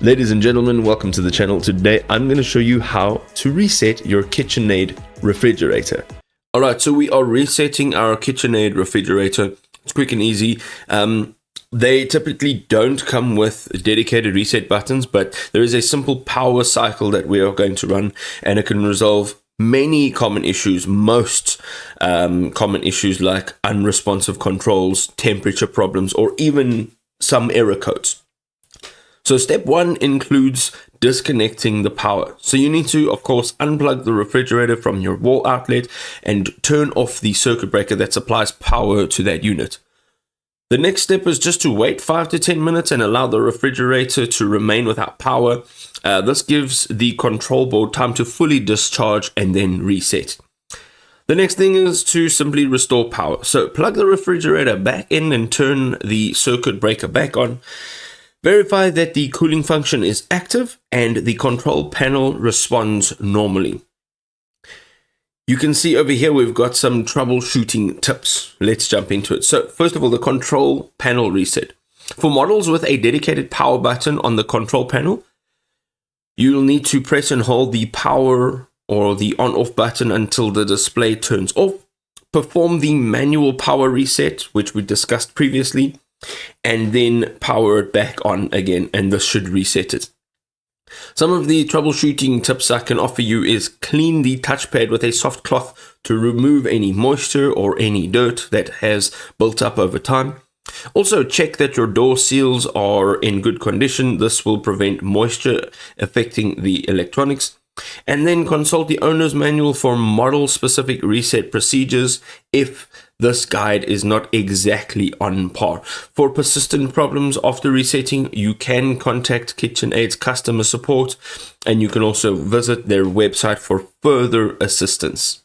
Ladies and gentlemen, welcome to the channel. Today I'm going to show you how to reset your KitchenAid refrigerator. Alright, so we are resetting our KitchenAid refrigerator. It's quick and easy. They typically don't come with dedicated reset buttons, but there is a simple power cycle that we are going to run, and it can resolve many common issues, most common issues like unresponsive controls, temperature problems, or even some error codes. So step one includes disconnecting the power. So you need to, of course, unplug the refrigerator from your wall outlet and turn off the circuit breaker that supplies power to that unit. The next step is just to wait 5 to 10 minutes and allow the refrigerator to remain without power. This gives the control board time to fully discharge and then reset. The next thing is to simply restore power. So plug the refrigerator back in and turn the circuit breaker back on. Verify that the cooling function is active and the control panel responds normally. You can see over here we've got some troubleshooting tips. Let's jump into it. So first of all, the control panel reset. For models with a dedicated power button on the control panel, you'll need to press and hold the power or the on-off button until the display turns off. Perform the manual power reset, which we discussed previously, and then power it back on again, and this should reset it. Some of the troubleshooting tips I can offer you is clean the touchpad with a soft cloth to remove any moisture or any dirt that has built up over time. Also check that your door seals are in good condition. This will prevent moisture affecting the electronics. And then consult the owner's manual for model-specific reset procedures if this guide is not exactly on par. For persistent problems after resetting, you can contact KitchenAid's customer support, and you can also visit their website for further assistance.